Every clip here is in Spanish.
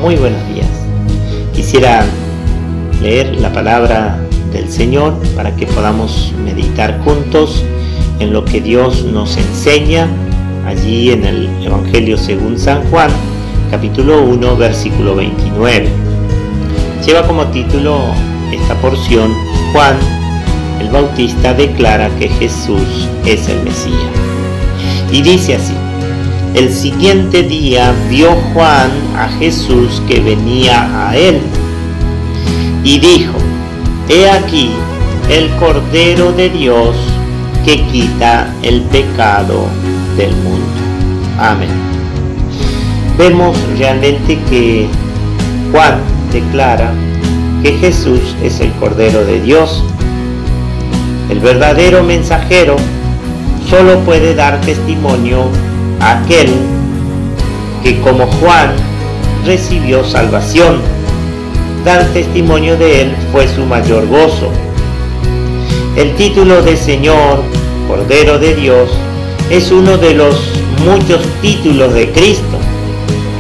Muy buenos días. Quisiera leer la palabra del Señor para que podamos meditar juntos en lo que Dios nos enseña allí en el Evangelio según San Juan, capítulo 1, versículo 29. Lleva como título esta porción: Juan el Bautista declara que Jesús es el Mesías. Y dice así: el siguiente día vio Juan a Jesús que venía a él, y dijo: He aquí el Cordero de Dios que quita el pecado del mundo. Amén. Vemos realmente que Juan declara que Jesús es el Cordero de Dios. El verdadero mensajero solo puede dar testimonio a aquel que, como Juan, recibió salvación. Dar testimonio de él fue su mayor gozo. El título de Señor, Cordero de Dios, es uno de los muchos títulos de Cristo.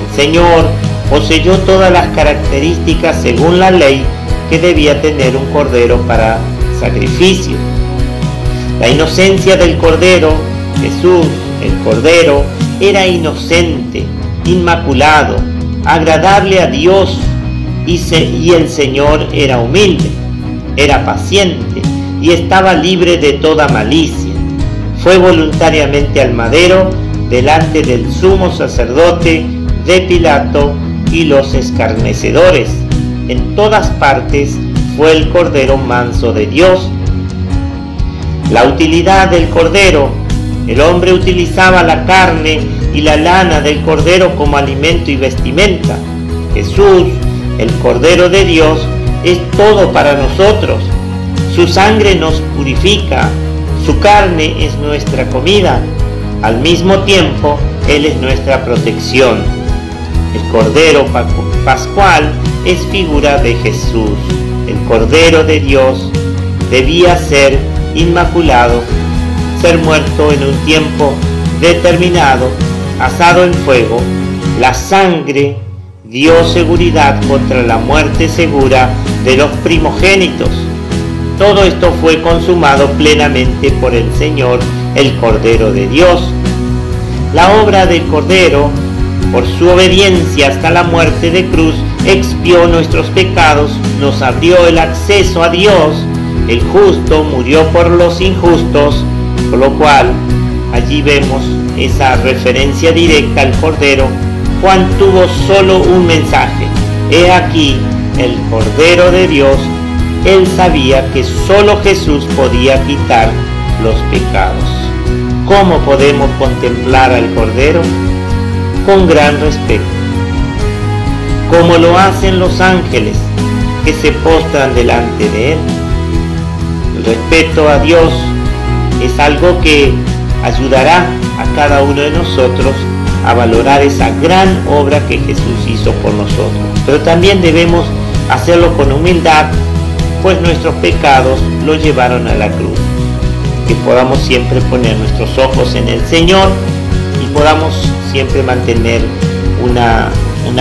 El Señor poseyó todas las características según la ley que debía tener un cordero para sacrificio. La inocencia del Cordero, Jesús, el Cordero, era inocente, inmaculado, agradable a Dios, y el Señor era humilde, era paciente y estaba libre de toda malicia. Fue voluntariamente al madero delante del sumo sacerdote, de Pilato y los escarnecedores. En todas partes fue el Cordero manso de Dios. La utilidad del Cordero: el hombre utilizaba la carne y la lana del Cordero como alimento y vestimenta. Jesús, el Cordero de Dios, es todo para nosotros. Su sangre nos purifica, su carne es nuestra comida. Al mismo tiempo, Él es nuestra protección. El Cordero Pascual es figura de Jesús. El Cordero de Dios debía ser inmaculado, ser muerto en un tiempo determinado, asado en fuego. La sangre dio seguridad contra la muerte segura de los primogénitos. Todo esto fue consumado plenamente por el Señor, el Cordero de Dios. La obra del Cordero, por su obediencia hasta la muerte de cruz, expió nuestros pecados, nos abrió el acceso a Dios. El justo murió por los injustos, por lo cual allí vemos esa referencia directa al Cordero. Juan tuvo solo un mensaje: he aquí el Cordero de Dios. Él sabía que solo Jesús podía quitar los pecados. ¿Cómo podemos contemplar al Cordero? Con gran respeto, como lo hacen los ángeles que se postran delante de él. El respeto a Dios es algo que ayudará a cada uno de nosotros a valorar esa gran obra que Jesús hizo por nosotros. Pero también debemos hacerlo con humildad, pues nuestros pecados lo llevaron a la cruz. Que podamos siempre poner nuestros ojos en el Señor y podamos siempre mantener una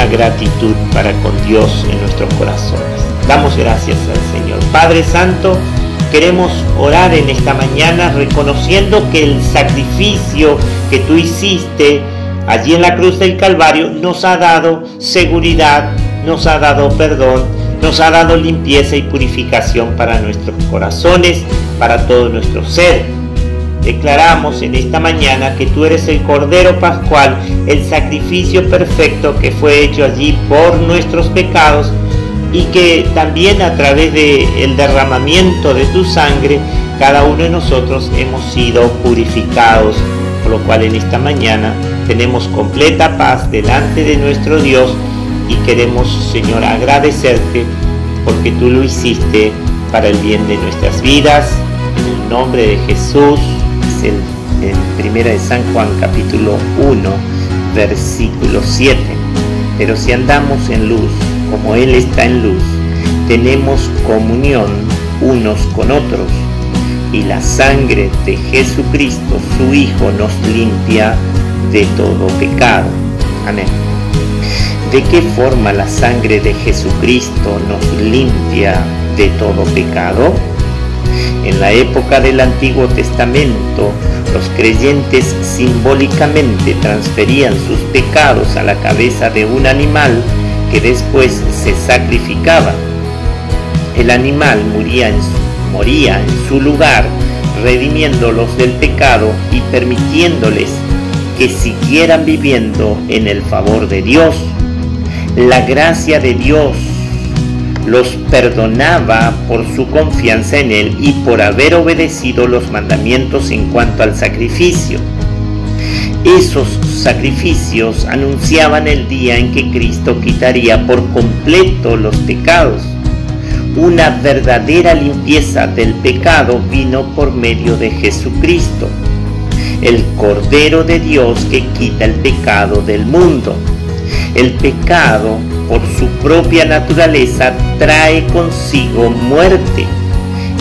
gratitud para con Dios en nuestros corazones. Damos gracias al Señor. Padre Santo, queremos orar en esta mañana reconociendo que el sacrificio que tú hiciste allí en la cruz del Calvario nos ha dado seguridad, nos ha dado perdón, nos ha dado limpieza y purificación para nuestros corazones, para todo nuestro ser. Declaramos en esta mañana que tú eres el Cordero Pascual, el sacrificio perfecto que fue hecho allí por nuestros pecados, y que también a través del derramamiento de tu sangre cada uno de nosotros hemos sido purificados, por lo cual en esta mañana tenemos completa paz delante de nuestro Dios y queremos, Señor, agradecerte porque tú lo hiciste para el bien de nuestras vidas. En el nombre de Jesús. Es el primera de San Juan capítulo 1 versículo 7. Pero si andamos en luz como Él está en luz, tenemos comunión unos con otros, y la sangre de Jesucristo, su Hijo, nos limpia de todo pecado. Amén. ¿De qué forma la sangre de Jesucristo nos limpia de todo pecado? En la época del Antiguo Testamento, los creyentes simbólicamente transferían sus pecados a la cabeza de un animal que después se sacrificaba. El animal moría en su lugar, redimiéndolos del pecado y permitiéndoles que siguieran viviendo en el favor de Dios. La gracia de Dios los perdonaba por su confianza en Él y por haber obedecido los mandamientos en cuanto al sacrificio. Esos sacrificios anunciaban el día en que Cristo quitaría por completo los pecados. Una verdadera limpieza del pecado vino por medio de Jesucristo, el Cordero de Dios que quita el pecado del mundo. El pecado, por su propia naturaleza, trae consigo muerte.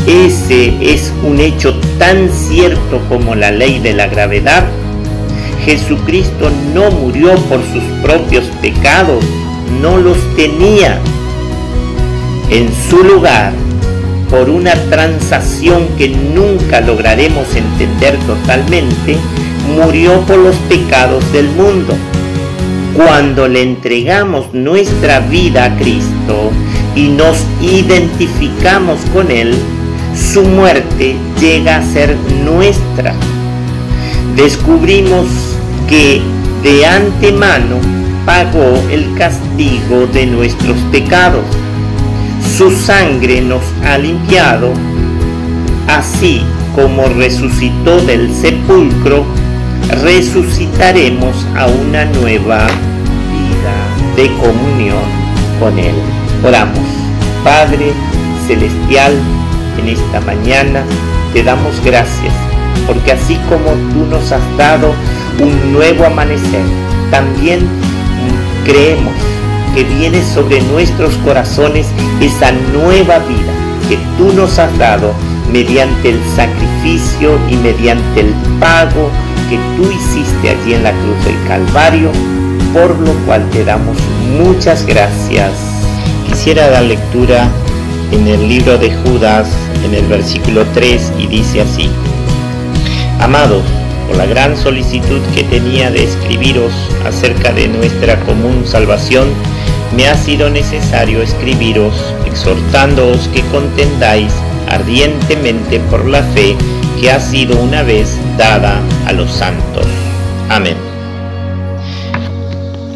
Ese es un hecho tan cierto como la ley de la gravedad. Jesucristo no murió por sus propios pecados, no los tenía. En su lugar, por una transacción que nunca lograremos entender totalmente, murió por los pecados del mundo. Cuando le entregamos nuestra vida a Cristo y nos identificamos con Él, su muerte llega a ser nuestra. Descubrimos que de antemano pagó el castigo de nuestros pecados. Su sangre nos ha limpiado, así como resucitó del sepulcro, resucitaremos a una nueva vida de comunión con Él. Oramos. Padre Celestial, en esta mañana te damos gracias, porque así como tú nos has dado un nuevo amanecer, también creemos que viene sobre nuestros corazones esa nueva vida que tú nos has dado mediante el sacrificio y mediante el pago que tú hiciste allí en la cruz del Calvario, por lo cual te damos muchas gracias. Quisiera dar lectura en el libro de Judas, en el versículo 3, y dice así: Amados, por la gran solicitud que tenía de escribiros acerca de nuestra común salvación, me ha sido necesario escribiros, exhortándoos que contendáis ardientemente por la fe que ha sido una vez dada a los santos. Amén.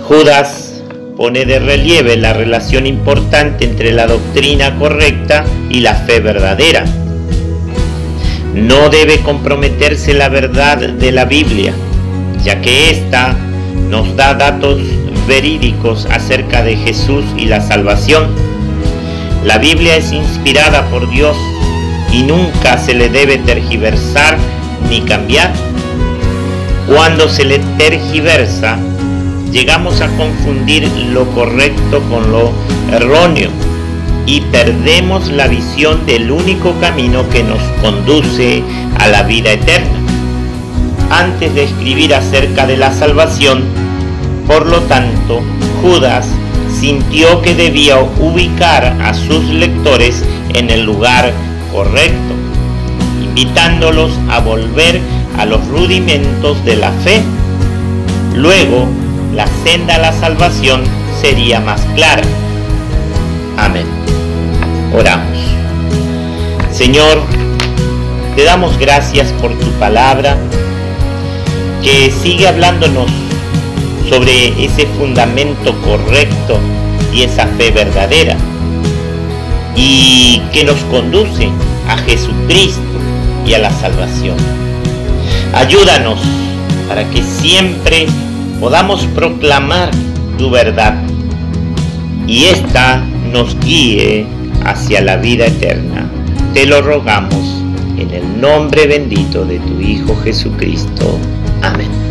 Judas pone de relieve la relación importante entre la doctrina correcta y la fe verdadera. No debe comprometerse la verdad de la Biblia, ya que ésta nos da datos verídicos acerca de Jesús y la salvación. La Biblia es inspirada por Dios y nunca se le debe tergiversar ni cambiar. Cuando se le tergiversa, llegamos a confundir lo correcto con lo erróneo y perdemos la visión del único camino que nos conduce a la vida eterna. Antes de escribir acerca de la salvación, por lo tanto, Judas sintió que debía ubicar a sus lectores en el lugar correcto, invitándolos a volver a los rudimentos de la fe. Luego, la senda a la salvación sería más clara. Amén. Oramos. Señor, te damos gracias por tu palabra, que sigue hablándonos sobre ese fundamento correcto y esa fe verdadera, y que nos conduce a Jesucristo y a la salvación. Ayúdanos para que siempre podamos proclamar tu verdad y ésta nos guíe hacia la vida eterna. Te lo rogamos en el nombre bendito de tu Hijo Jesucristo. Amén.